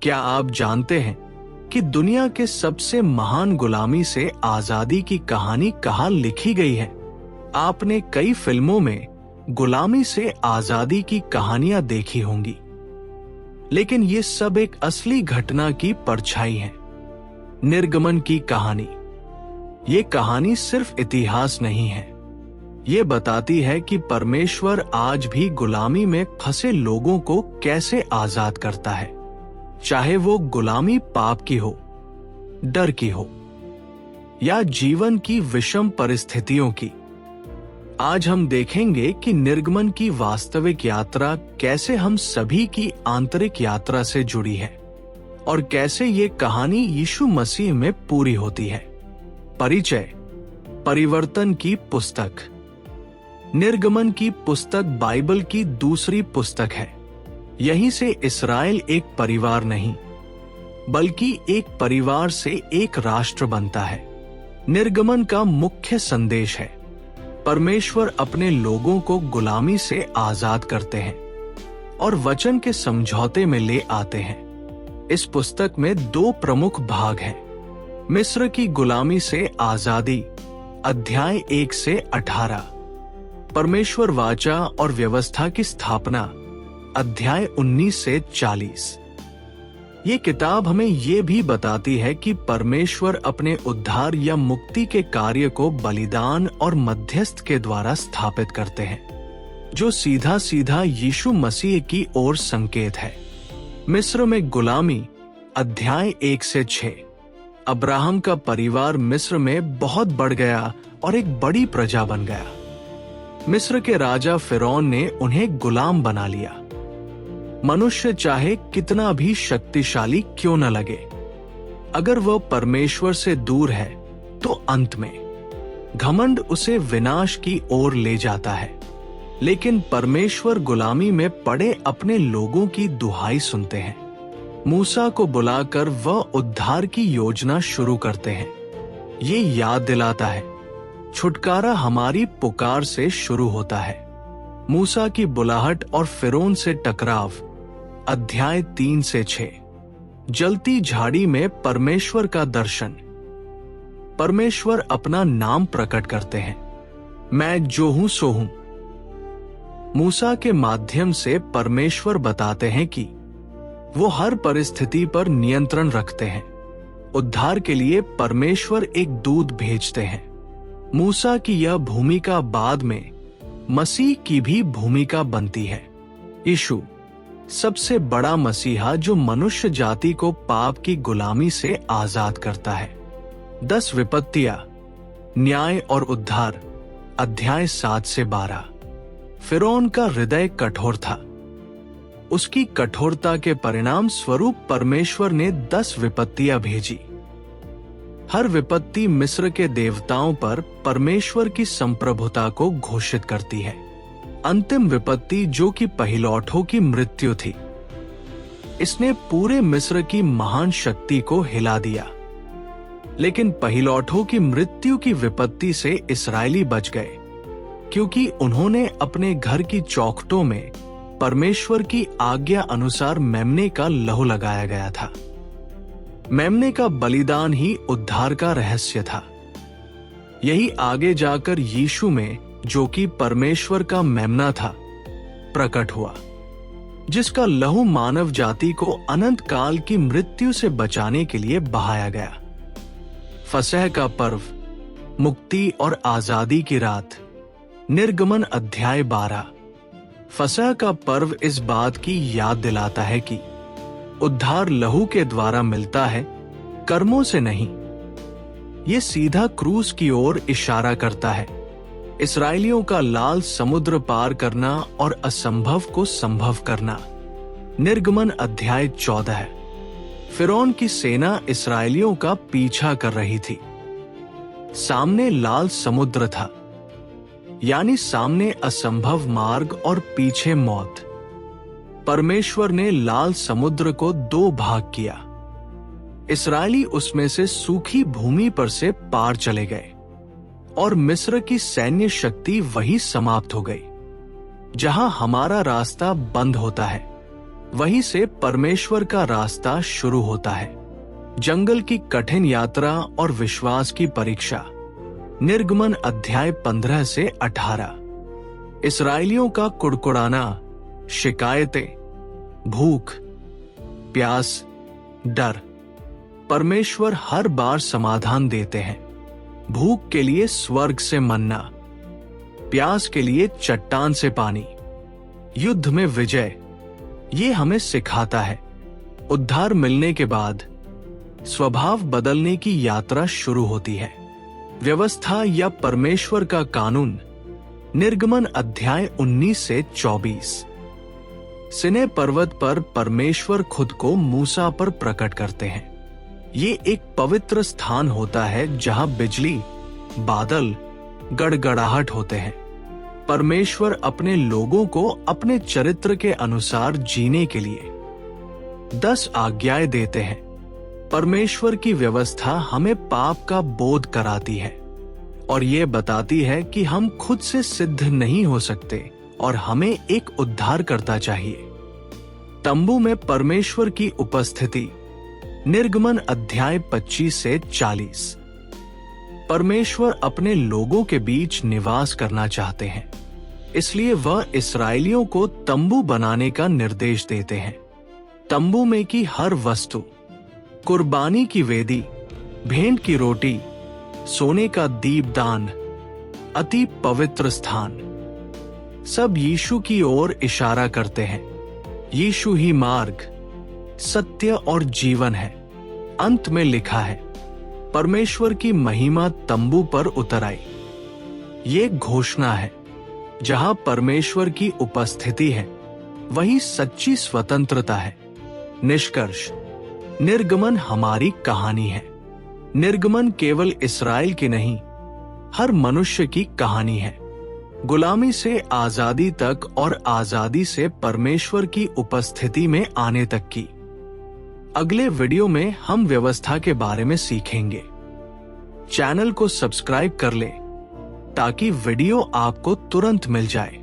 क्या आप जानते हैं कि दुनिया के सबसे महान गुलामी से आजादी की कहानी कहाँ लिखी गई है? आपने कई फिल्मों में गुलामी से आजादी की कहानियां देखी होंगी, लेकिन ये सब एक असली घटना की परछाई है। निर्गमन की कहानी। ये कहानी सिर्फ इतिहास नहीं है, ये बताती है कि परमेश्वर आज भी गुलामी में फंसे लोगों को कैसे आजाद करता है, चाहे वो गुलामी पाप की हो, डर की हो या जीवन की विषम परिस्थितियों की। आज हम देखेंगे कि निर्गमन की वास्तविक यात्रा कैसे हम सभी की आंतरिक यात्रा से जुड़ी है और कैसे ये कहानी यीशु मसीह में पूरी होती है। परिचय। परिवर्तन की पुस्तक। निर्गमन की पुस्तक बाइबल की दूसरी पुस्तक है। यहीं से इस्राएल एक परिवार नहीं, बल्कि एक परिवार से एक राष्ट्र बनता है। निर्गमन का मुख्य संदेश है, परमेश्वर अपने लोगों को गुलामी से आजाद करते हैं और वचन के समझौते में ले आते हैं। इस पुस्तक में दो प्रमुख भाग हैं। मिस्र की गुलामी से आजादी, अध्याय 1 से 18। परमेश्वर वाचा और व्यवस्था की स्थापना, अध्याय 19 से 40। ये किताब हमें ये भी बताती है कि परमेश्वर अपने उद्धार या मुक्ति के कार्य को बलिदान और मध्यस्थ के द्वारा स्थापित करते हैं, जो सीधा सीधा यीशु मसीह की ओर संकेत है। मिस्र में गुलामी, अध्याय 1 से 6। अब्राहम का परिवार मिस्र में बहुत बढ़ गया और एक बड़ी प्रजा बन गया। मिस्र के राजा फिरौन ने उन्हें गुलाम बना लिया। मनुष्य चाहे कितना भी शक्तिशाली क्यों न लगे, अगर वह परमेश्वर से दूर है तो अंत में घमंड उसे विनाश की ओर ले जाता है। लेकिन परमेश्वर गुलामी में पड़े अपने लोगों की दुहाई सुनते हैं। मूसा को बुलाकर वह उद्धार की योजना शुरू करते हैं। ये याद दिलाता है, छुटकारा हमारी पुकार से शुरू होता है। मूसा की बुलाहट और फिरौन से टकराव, अध्याय 3 से 6। जलती झाड़ी में परमेश्वर का दर्शन। परमेश्वर अपना नाम प्रकट करते हैं, मैं जो हूं सो हूं। मूसा के माध्यम से परमेश्वर बताते हैं कि वो हर परिस्थिति पर नियंत्रण रखते हैं। उद्धार के लिए परमेश्वर एक दूत भेजते हैं। मूसा की यह भूमिका बाद में मसीह की भी भूमिका बनती है। यीशु सबसे बड़ा मसीहा जो मनुष्य जाति को पाप की गुलामी से आजाद करता है। 10 विपत्तियां, न्याय और उद्धार, अध्याय 7 से 12। फिरौन का हृदय कठोर था। उसकी कठोरता के परिणाम स्वरूप परमेश्वर ने 10 विपत्तियां भेजी। हर विपत्ति मिस्र के देवताओं पर परमेश्वर की संप्रभुता को घोषित करती है। अंतिम विपत्ति, जो कि पहिलौठों की मृत्यु थी, इसने पूरे मिस्र की महान शक्ति को हिला दिया। लेकिन पहिलौठों की मृत्यु की विपत्ति से इस्राएली बच गए, क्योंकि उन्होंने अपने घर की चौखटों में परमेश्वर की आज्ञा अनुसार मेमने का लहू लगाया गया था। मेमने का बलिदान ही उद्धार का रहस्य था। यही आगे जाकर यीशु में, जो कि परमेश्वर का मेमना था, प्रकट हुआ, जिसका लहू मानव जाति को अनंत काल की मृत्यु से बचाने के लिए बहाया गया। फसह का पर्व, मुक्ति और आजादी की रात, निर्गमन अध्याय 12। फसह का पर्व इस बात की याद दिलाता है कि उद्धार लहू के द्वारा मिलता है, कर्मों से नहीं। ये सीधा क्रूस की ओर इशारा करता है। इस्राएलियों का लाल समुद्र पार करना और असंभव को संभव करना, निर्गमन अध्याय 14। फिरौन की सेना इस्राएलियों का पीछा कर रही थी। सामने लाल समुद्र था, यानी सामने असंभव मार्ग और पीछे मौत। परमेश्वर ने लाल समुद्र को 2 भाग किया। इस्राएली उसमें से सूखी भूमि पर से पार चले गए और मिस्र की सैन्य शक्ति वही समाप्त हो गई जहां हमारा रास्ता बंद होता है। वहीं से परमेश्वर का रास्ता शुरू होता है। जंगल की कठिन यात्रा और विश्वास की परीक्षा। निर्गमन अध्याय 15 से 18। इस्राएलियों का कुड़कुड़ाना, शिकायतें, भूख, प्यास, डर। परमेश्वर हर बार समाधान देते हैं। भूख के लिए स्वर्ग से मन्ना, प्यास के लिए चट्टान से पानी, युद्ध में विजय। ये हमें सिखाता है उद्धार मिलने के बाद स्वभाव बदलने की यात्रा शुरू होती है। व्यवस्था या परमेश्वर का कानून। निर्गमन अध्याय 19 से 24। सिनै पर्वत पर परमेश्वर खुद को मूसा पर प्रकट करते हैं। ये एक पवित्र स्थान होता है जहां बिजली, बादल, गड़गड़ाहट होते हैं। परमेश्वर अपने लोगों को अपने चरित्र के अनुसार जीने के लिए 10 आज्ञाएं देते हैं। परमेश्वर की व्यवस्था हमें पाप का बोध कराती है और ये बताती है कि हम खुद से सिद्ध नहीं हो सकते और हमें एक उद्धारकर्ता चाहिए। तंबू में परमेश्वर की उपस्थिति। निर्गमन अध्याय 25 से 40। परमेश्वर अपने लोगों के बीच निवास करना चाहते हैं, इसलिए वह इस्राएलियों को तंबू बनाने का निर्देश देते हैं। तंबू में की हर वस्तु, कुर्बानी की वेदी, भेंट की रोटी, सोने का दीपदान, अति पवित्र स्थान, सब यीशु की ओर इशारा करते हैं। यीशु ही मार्ग, सत्य और जीवन है। अंत में लिखा है, परमेश्वर की महिमा तंबू पर उतर आई। ये घोषणा है, जहां परमेश्वर की उपस्थिति है वहीं सच्ची स्वतंत्रता है। निष्कर्ष, निर्गमन हमारी कहानी है। निर्गमन केवल इस्राएल की नहीं, हर मनुष्य की कहानी है। गुलामी से आजादी तक और आजादी से परमेश्वर की उपस्थिति में आने तक की। अगले वीडियो में हम व्यवस्था के बारे में सीखेंगे। चैनल को सब्सक्राइब कर लें ताकि वीडियो आपको तुरंत मिल जाए।